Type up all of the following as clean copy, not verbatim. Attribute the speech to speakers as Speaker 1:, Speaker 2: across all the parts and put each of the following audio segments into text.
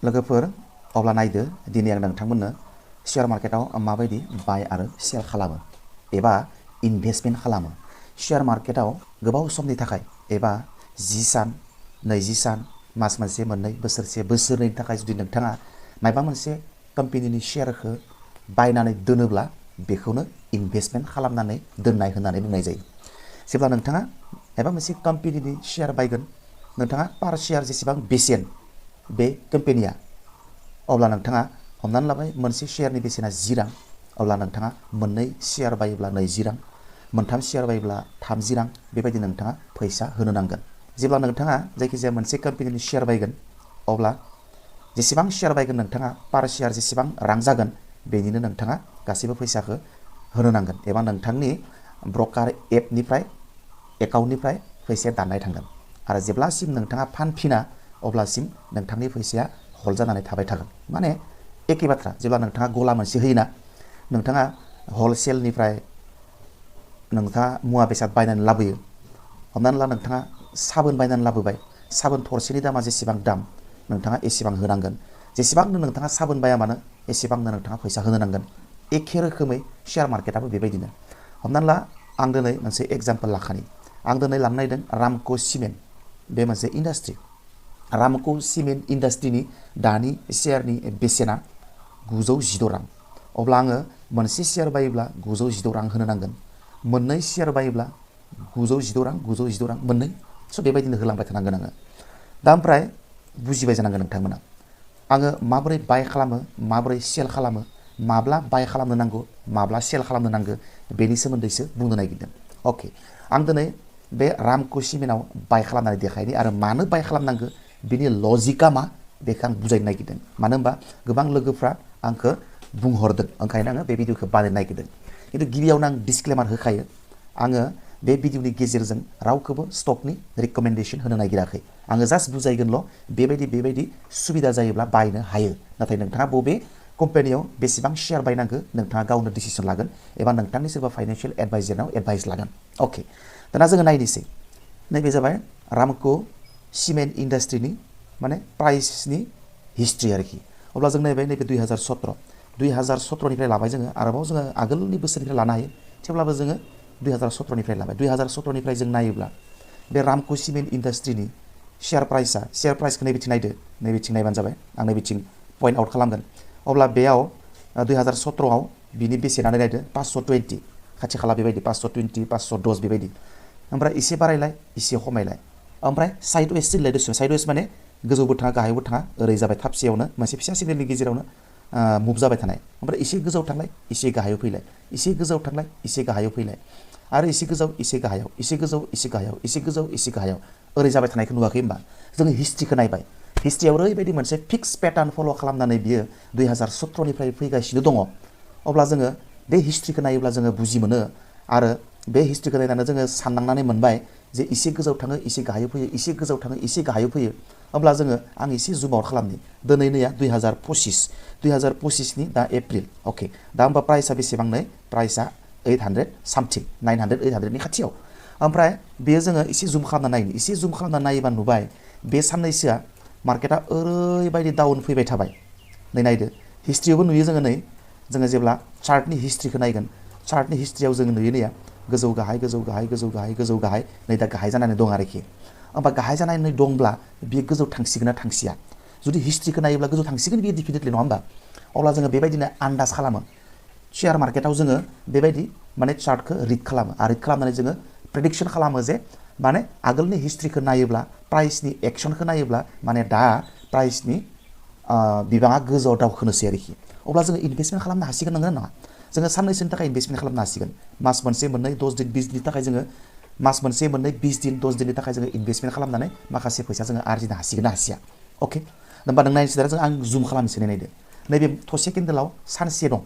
Speaker 1: लोगोफोर अब्ला नायदो दिनै आं नोंथांमोननो शेयार मार्केटाव माबायदि बाय आरो सेल खालामो एबा इनभेस्टमेन्ट खालामो। शेयार मार्केटाव गोबाव समनि थाखाय एबा 10 सान 20 सान मास मोनसे मोननै बोसोरसे बोसोरनैनि थाखाय जुदि नोंथाङा मायबा मोनसे कम्पानिनि शेयारखौ बायनानै दोनोब्ला बेखौनो इनभेस्टमेन्ट खालामनानै दोननाय होननानै बुंनाय जायो। जेब्ला नोंथाङा एबा मोनसे कम्पानिनि शेयार बायगोन नोंथाङा पार शेयार जेसेबां बेसेन बे कम्पानिया अब्ला नोंथाङा हमनानै लाबाय मोनसे शेयारनि बेसेना 10 रां अब्ला नोंथाङा मोननै शेयार बायोब्ला 20 रां मोनथाम शेयार बायोब्ला 30 रां बेबायदि नोंथाङा फैसा होनो नांगोन। जेब्ला नोंथाङा जायखिजाया मोनसे कम्पानिनि शेयार बायगोन अब्ला जेसेबां शेयार बायगोन नोंथाङा पार शेयार जेसेबां रां जागोन बेनिनो नोंथाङा गासैबो फैसाखौ होनो नांगोन एबा नोंथांनि ब्रकार एपनिफ्राय एकाउन्टनिफ्राय फैसाया दाननाय थांगोन आरो जेब्लासिम नोंथाङा फानफिना अब्लासिम नोंथांनि फैसाया हल्ड जानानै थाबाय थागोन। माने एखे बाथ्रा जेब्ला नोंथाङा गला मोनसे होयोना नोंथाङा हलसेलनिफ्राय नोंथाङा मुवा बेसाद बायनानै लाबोयो। हमनानै ला नोंथाङा साबोन बायनानै लाबोबाय साबोन थरसेनि दामा जेसेबां दाम नोंथाङा एसेबां होनांगोन। जेसेबांनो नोंथाङा साबोन बाया मानो एसेबांनो नोंथाङा फैसा होनो नांगोन। एखे रोखोमै शेयार मार्केटाबो बेबायदिनो। हमनानै ला आं दिनै मोनसे एग्जाम्पल लाखानि आं दिनै लानो नागिरदों रामको सिमेन्ट बे मोनसे इन्डास्ट्रि। रामको सिमेन्ट इन्डास्ट्रिनि दानि शेयारनि बेसेना 916 रां। अब्ला आङो मोनसे शेयार बायोब्ला 916 रां होनो नांगोन। मोननै शेयार बायोब्ला 916 रां 916 रां मोननै स' बेबायदिनो होलांबाय थानांगोन आङो। दा ओमफ्राय बुजिबाय जानांगोन नोंथांमोना आङो माबोरै बाय खालामो माबोरै सेल खालामो माब्ला बाय खालामनो नांगौ माब्ला सेल खालामनो नांगौ बेनि सोमोन्दैसो बुंनो नागिरदों। अके आं दिनै बे रामको सिमेन्टआव बाय खालामनानै देखायनि आरो मानो बाय खालामनांगौ बिनि लजिकआ मा बेखौ आं बुजायनो नागिरदों। मानो होनबा गोबां लोगोफ्रा आंखौ बुंहरदों ओंखायनो आङो बे भिडिअखौ बानायनो नागिरदों। खिन्थु गिबियावनो आं डिसक्लेमार होखायो आङो बे भिडिअनि गेजेरजों रावखौबो स्टकनि रिकमेन्डेसन होनो नागिराखै। आङो जास्ट बुजायगोनल' बेबायदि सुबिदा जायोब्ला बायनो हायो। नाथाय नोंथाङा बबे कम्पानियाव बेसेबां शेयार बायनांगौ नोंथाङा गावनो डिसिसन लागोन एबा नोंथांनि सोरबा फाइनान्सियेल एडभाइजारनाव एडभाइस लागोन। अके दाना जोङो नायनोसै नैबे जाबाय रामको सिमेन्ट इन्डास्ट्रिनि माने प्राइसनि हिस्ट्रि आरोखि। अब्ला जों नायबाय नैबे 2017निफ्राय लाबाय जोङो आरोबाव जोङो आगोलनि बोसोरनिफ्राय लानो हायो थेवब्लाबो जोङो 2017निफ्राय लाबाय। 2017निफ्राय जों नायोब्ला बे रामको सिमेन्ट इन्डास्ट्रिनि शेयार प्राइसखौ नैबिथिं नायदो नैबिथिं नायबानो जाबाय आं नैबिथिं पइन्ट आउट खालामगोन। अब्ला बेयाव 2017आव बिनि बेसेनानो नायदो 520 खाथि खाला बेबायदि 520 510 बेबायदि। ओमफ्राय एसे बारायलाय एसे खमायलाय ओमफ्राय साइड वेस्ट सिलाय दस साइड वेस्ट माने गोजौबो थाङा गाहायबो थाङा ओरै जाबाय थाबसेयावनो मोनसे फिसा सिग्नेलनि गेजेरावनो मुभ जाबाय थानाय। ओमफ्राय एसे गोजौ थांलाय एसे गाहायाव फैलाय एसे गोजौ थांलाय एसे गाहायाव फैलाय आरो एसे गोजौ एसे गाहायाव एसे गोजौ एसे गाहायाव एसे गोजौ एसे गाहायाव ओरै जाबाय थानायखौ नुवाखै होमबा? जोङो हिस्ट्रिखौ नायबाय हिस्ट्रियाव ओरैबायदि मोनसे फिक्स पेटार्न फल' खालामनानै बियो 2017निफ्राय फैगासिनो दङ। अब्ला जोङो बे हिस्ट्रिखौ नायोब्ला जोङो बुजि मोनो आरो बे हिस्ट्रिखौ नायनानै जोङो सानदांनानै मोनबाय जे एसे गोजौ थाङो एसे गाहायाव फैयो एसे गोजौ थाङो एसे गाहायाव फैयो। अब्ला जोङो आं एसे जुम आउट खालामनि दिनै नैया 2025नि दा एप्रिल। अके दा होमबा प्राइसआ बेसेबांनो प्राइसआ 800 सामथिं 900 800नि खाथियाव। ओमफ्राय बेयो जोङो एसे जुम खालामना नायनि एसे जुम खालामना नायोबा नुबाय बे साननैसोआ मार्केटआ ओरैबायदि डाउन फैबाय थाबाय। नै नायदो हिस्ट्रियावबो नुयो जोङो जेब्ला चार्टनि हिस्ट्रिखौ नायगोन चार्टनि हिस्ट्रियाव जोङो नुयो नैया गोजौ गाहाय गोजौ गाहाय गोजौ गाहाय गोजौ गाहाय नै दा गाहाय जानानै दं आरोखि। होमबा गाहाय जानानै दंब्ला बियो गोजौ थांसिगोन ना थांसिया? जुदि हिस्ट्रिखौ नायोब्ला गोजौ थांसिगोन बियो डिफिनेटलि नङा होमबा? अब्ला जोङो बेबायदिनो आन्दाज खालामो शेयार मार्केटाव जोङो बेबायदि माने चार्टखौ रिड खालामो आरो रिड खालामनानै जोङो प्रेडिक्सन खालामो जे माने आगोलनि हिस्ट्रिखौ नायोब्ला प्राइसनि एक्सनखौ नायोब्ला माने दा प्राइसनि बिबाङा गोजौआव दावखोनोसै आरोखि। अब्ला जोङो इनभेस्टमेन्ट खालामनो हासिगोन नंगौना नङा? जोङो साननैसोनि थाखाय इनभेस्टमेन्ट खालामनो हासिगोन मास मोनसे मोननै 10 दिन 20 दिननि थाखाय जोङो मास मोनसे मोननै 20 दिन 10 दिननि थाखाय जोङो इनभेस्टमेन्ट खालामनानै माखासे फैसा जोङो आरजिनो हासिगोन ना हासिया? अके होमबा नों नायनोसै जों आं जुम खालामनोसै नायदो नैबे थसे केन्डेलाव सानसे दं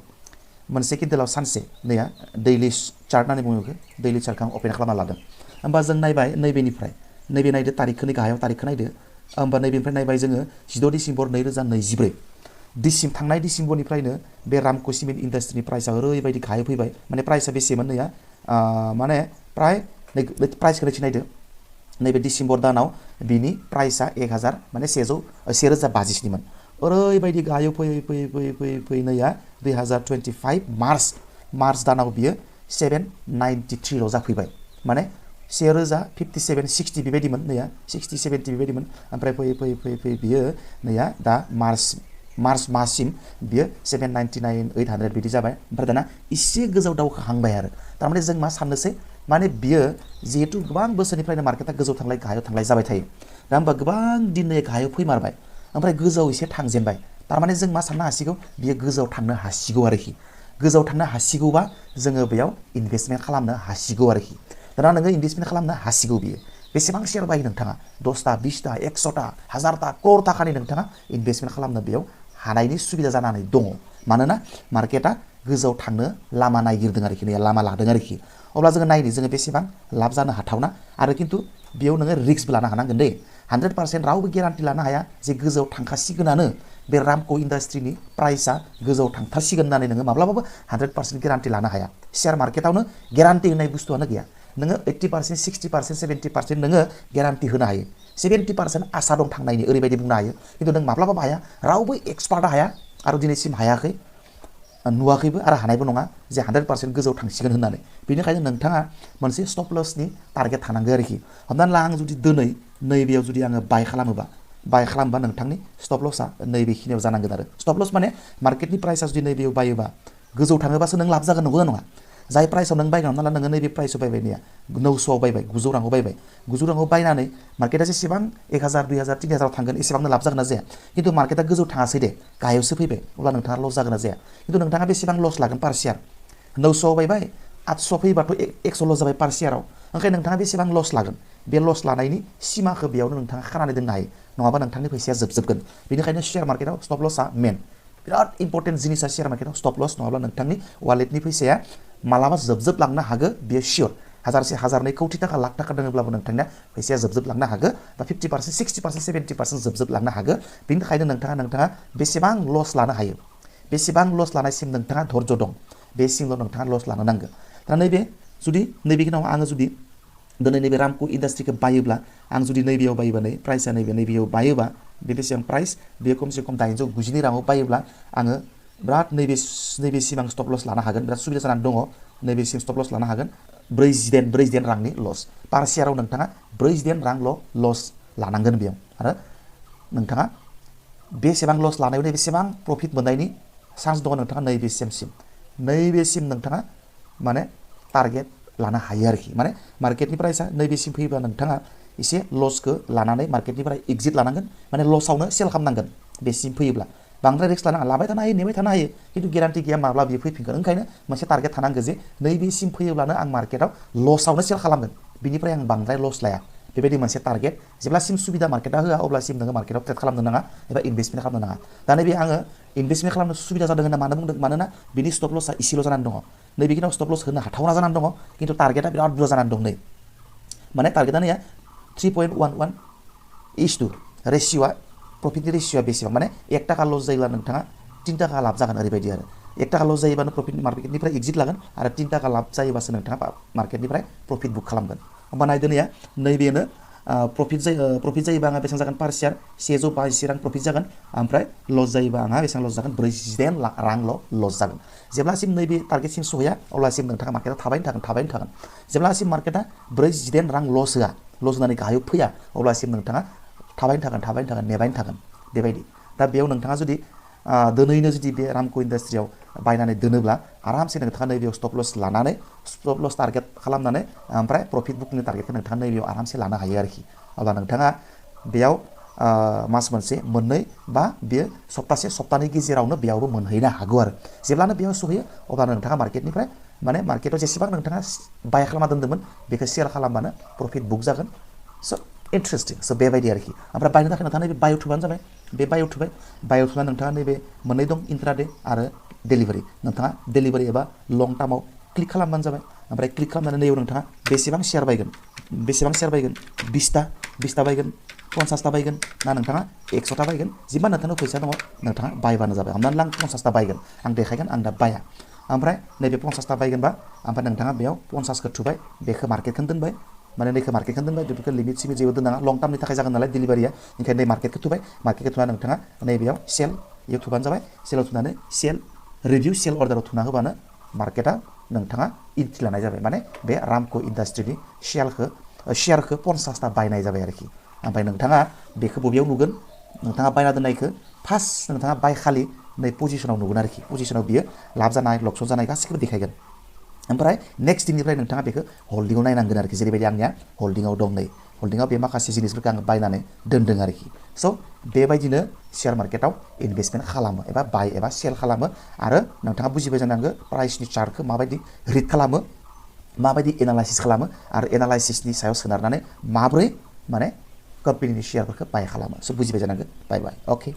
Speaker 1: मोनसे केन्डेलाव सानसे नैया दैलि चार्ट होननानै बुङो बेखौ दैलि चार्टखौ आं अपेन खालामना लादों। होमबा जों नायबाय नैबेनिफ्राय नैबे नायदो तारिखनि गाहायाव तारिखखौ नायदो। होमबा नैबेनिफ्राय नायबाय जोङो 16 डिसेम्बर 2024 थांनाय डिसेम्बरनिफ्रायनो बे रामको सिमेन्ट इन्डास्ट्रिनि प्राइसआ ओरैबायदि गाहाय फैबाय माने प्राइसआ बेसेमोन नैया माने प्राय प्राइसखौ नायदो नैबे डिसेम्बर दानाव बिनि प्राइसआ 1000 माने 150 स्निमोन। ओरैबायदि गाहायाव फैनाया 2025 मार्च दानाव बियो 793 ल' जाफैबाय माने 1057 60 बेबायदिमोन नैया 60 70 बेबायदिमोन ओमफ्राय फैयै बियो नैया दा मार्च माससिम बियो 799 800 बिदि जाबाय ओमफ्राय दाना एसे गोजौ दावखोहांबाय आरो थारमाने जों मा साननोसै माने बियो जिहेतु गोबां बोसोरनिफ्रायनो मार्केटा गोजौ थांलाय गाहायाव थांलाय जाबाय थायो दा होमबा गोबां दिन गाहायाव फैमारबाय ओमफ्राय गोजौआव एसे थांजेनबाय थारमाने जों मा साननो हासिगौ बियो गोजौआव थांनो हासिगौ आरोखि गोजौआव थांनो हासिगौबा जोङो बेयाव इनभेस्टमेन्ट खालामनो हासिगौ आरोखि दाना नोङो इनभेस्टमेन्ट खालामनो हासिगौ बियो बेसेबां शेयार बायो नोंथाङा 10टा 20टा 100टा 1000टा क'र थाखानि नोंथाङा इनभेस्टमेन्ट खालामनो बेयाव हानायनि सुबिदा जानानै दङ मानोना मार्केटा गोजौआव थांनो लामा नागिरदों आरोखि लामा लादों आरोखि अब्ला जोङो नायनि जोङो बेसेबां लाब जानो हाथावना आरो खिन्थु बेयाव नोङो रिस्कबो लानो हानांगोन दे 100% रावबो गेरान्टि लानो हाया जे गोजौआव थांखासिगोनानो बे रामक' इन्डास्ट्रिनि प्राइसआ गोजौआव थांथारसिगोन होननानै नोङो माब्लाबाबो 100% गेरान्टि लानो हाया शेयार मार्केटावनो गेरान्टि होननाय बुस्थुआनो गैया नोङो 80% 60% 70% नोङो गेरान्टि होनो हायो 70% आसा दं थांनायनि ओरैबायदि बुंनो हायो खिन्थु नों माब्लाबाबो हाया रावबो एक्सपार्टआ हाया आरो दिनैसिम हायाखै नुवाखैबो आरो हानायबो नङा जे 100% गोजौआव थांसिगोन होननानै बेनिखायनो नोंथाङा मोनसे स्टप लसनि टारगेट थानांगौ आरोखि हमनानै ला आं जुदि दिनै नैबेयाव जुदि आङो बाय खालामोबा नोंथांनि स्टप लसआ नैबेखिनियाव जानांगोन आरो स्टप लस माने मार्केटनि प्राइसआ जुदि नैबेयाव बायोबा गोजौ थाङोबासो नों लाब जागोन नंगौना नङा जाय प्राइसआव नों बायगोन हमना ला नोङो नैबे प्राइसआव बायबाय नैया 900आव बायबाय 900 राङाव बायबाय 900 राङाव बायनानै मार्केटआ जेसेबां 1000 2000 3000 थांगोन एसेबांनो लाब जागोन ना जाया खिन्थु मार्केटआ गोजौ थाङासै दे गाहायावसो फैबाय अब्ला नोंथाङा लस जागोन ना जाया खिन्थु नोंथाङा बेसेबां लस लागोन पार शेयार 900आव बायबाय 800 फैबाथ' 100 लस जाबाय पार शेयाराव ओंखायनो नोंथाङा बेसेबां लस लागोन बे लस लानायनि सिमाखौ बेयावनो नोंथाङा खानानै दोननो हायो नङाबा नोंथांनि फैसाया जोबजोबगोन बेनिखायनो शेयार मार्केटआव स्टप लसआ मेन बिराद इम्पर्टेन्ट जिनिसा शेयार मार्केटआव स्टप लस नङाब्ला नोंथांनि वालेटनि फैसाया मालाबा जोबजोबलांनो हागौ बेयो सियर 1000 1000 कोटि थाखा लाख थाखा दङब्लाबो नोंथांना फैसाया जोबजोबलांनो हागौ बा 50% 60% 70% जोबजोबलांनो हागौ बेनि थाखायनो नोंथाङा बेसेबां लस लानो हायो बेसेबां लस लानायसिम नोंथाङा धैर्य दं बेसिमल' नोंथाङा लस लानो नांगौ दा नैबेखिनियाव आङो जुदि दिनै नैबे रामक' इन्डास्ट्रिखौ बायोब्ला आं जुदि नैबेयाव बायोबा प्राइसआ नैबेयाव बायोबा बे बेसेबां प्राइस बेयो खमसे खम 890 राङाव बायोब्ला आङो बिराद नैबेसिम स्टप लस लानो हागोन बिराद सुबिदा जानानै दङ नैबेसिम स्टप लस लानो हागोन 40 रांनि लस पार शेयाराव नोंथाङा 40 रांल' लस लानांगोन बेयाव आरो नोंथाङा बेसेबां लस लानायाव बेसेबां प्रफिट मोननायनि चान्स दङ नोंथाङा नैबेसिम नोंथाङा माने टारगेट लानो हायो आरोखि माने मार्केटनि प्राइसआ नैबेसिम फैयोब्ला नोंथाङा एसे लसखौ लानानै मार्केटनिफ्राय एग्जिट लानांगोन माने लसआवनो सेल खालामनांगोन बेसिम फैयोब्ला बांद्राय रिस्क लानाङा लाबाय थानो हायो नेबाय थानो हायो खिन्थु गेरान्टि गैया माब्ला बियो फैफिनगोन ओंखायनो मोनसे टारगेट थानांगौ जे नैबेसिम फैयोब्लानो आं मार्केटआव लसआवनो सेल खालामगोन बिनिफ्राय आं बांद्राय लस लाया बेबायदि मोनसे टारगेट जेब्लासिम सुबिदा मार्केटआ होआ अब्लासिम नोङो मार्केटआव ट्रेड खालामनो नाङा एबा इनभेस्टमेन्ट खालामनो नाङा दा नैबे आङो इनभेस्टमेन्ट खालामनो सुबिदा जादों होनना मानो बुंदों मानोना बिनि स्टप लसआ इसेल' जानानै दङ नैबेखिनियाव स्टप लस होनो हाथावना जानानै दङ खिन्थु टारगेटआ बिराद बुरजा जानानै दं नै माने टारगेटआ नैया 3.11:2 रेशिय'आ प्रफिटनि रेशिय'आ बेसेबां माने 1 थाखा लस जायोब्ला नोंथाङा 3 थाखा लाब जागोन ओरैबायदि आरो 1 थाखा लस जायोबानो प्रफिट मार्केटनिफ्राय एग्जिट लागोन आरो 3 थाखा लाब जायोबासो नोंथाङा मार्केटनिफ्राय प्रफिट बुक खालामगोन होमबा नायदो नैबेनो प्रफिट जायोबा आंहा बेसेबां जागोन पार शेयार 182 रां प्रफिट जागोन ओमफ्राय लस जायोबा आंहा बेसेबां लस जागोन 40 रांल' लस जागोन जेब्लासिम नैबे टारगेटसिम सहैया अब्लासिम नोंथाङा मार्केटआव थाबायनो थागोन जेब्लासिम मार्केटआ 40 रां लस होनानै गाहायाव फैया अब्लासिम नोंथाङा थाबायनो थागोन नेबायनो थागोन बेबायदि दा बेयाव नोंथाङा जुदि दिनैनो जुदि बे रामक' इन्डास्ट्रियाव बायनानै दोनोब्ला आरामसे नोंथाङा नैबेयाव स्टप लस लानानै स्टप लस टारगेट खालामनानै ओमफ्राय प्रफिट बुकिंनि टारगेटखौ नोंथाङा नैबेयाव आरामसे लानो हायो आरोखि अब्ला नोंथाङा बेयाव मास मोनसे मोननै बा बेयो सप्तानै गेजेरावनो बेयावबो मोनहैनो हागौ आरो जेब्लानो बेयाव सहैयो अब्लानो नोंथाङा मार्केटनिफ्राय माने मार्केटआव जेसेबां नोंथाङा बाय खालामना दोन्दोंमोन बेखौ सेल खालामबानो प्रफिट बुक जागोन स' इन्ट्रेस्टिं स' बेबायदि आरोखि ओमफ्राय बायनो थाखाय नोंथाङा नैबे बाय थुबानो जाबाय बे बाय थुना नोंथाङा नैबे मोननै दं इन्ट्राडे आरो डेलिभारि नोंथाङा डेलिभारि एबा लं टार्माव क्लिक खालामबानो जाबाय ओमफ्राय क्लिक खालामनानै नैयाव नोंथाङा बेसेबां शेयार बायगोन 20टा बायगोन 50टा बायगोन ना नोंथाङा 100टा बायगोन जिमान नोंथांनाव फैसा दङ नोंथाङा बायबानो जाबाय हमनानै ला आं 50टा बायगोन आं देखायगोन आं दा बाया ओमफ्राय नैबे 50टा बायगोनबा ओमफ्राय नोंथाङा बेयाव 50खौ थुबाय बेखौ मार्केटखौनो दोनबाय माने नैखौ मार्केटखौ दोनबाय बेफोरखौ लिमिट सिमिट जेबो दोननाङा लं टार्मनि थाखाय जागोन नालाय डिलिभारिया ओंखायनो नै मार्केटखौ थुबाय मार्केटखौ थुना नोंथाङा नैबेयाव सेल इयाव थुबानो जाबाय सेलाव थुनानै सेल रिभिउ सेल अर्डाराव थुना होबानो मार्केटआ नोंथाङा इन्ट्रि लानाय जाबाय माने बे रामक' इन्डास्ट्रिनि शेयारखौ 50टा बायनाय जाबाय आरोखि ओमफ्राय नोंथाङा बेखौ बबेयाव नुगोन नोंथाङा बायना दोननायखौ फार्स्ट नोंथाङा बायखालि नै पजिशनाव नुगोन आरोखि पजिशनाव बियो लाब जानाय लकसन जानाय गासिखौबो देखायगोन ओमफ्राय नेक्स्ट दिननिफ्राय नोंथाङा बेखौ हल्डिङाव नायनांगोन आरोखि जेरैबायदि आंनिया हल्डिङाव दं नै हल्डिङाव बे माखासे जिनिसफोरखौ आं बायनानै दोनदों आरोखि स' बेबायदिनो शेयार मार्केटाव इनभेस्टमेन्ट खालामो एबा बाय एबा सेल खालामो आरो नोंथाङा बुजिबाय जानांगौ प्राइसनि चार्टखौ माबायदि रिड खालामो माबायदि एनालाइसिस खालामो आरो एनालाइसिसनि सायाव सोनारनानै माब्रै माने कम्पानिनि शेयारफोरखौ बाय खालामो स' बुजिबाय जानांगौ बाय बाय अके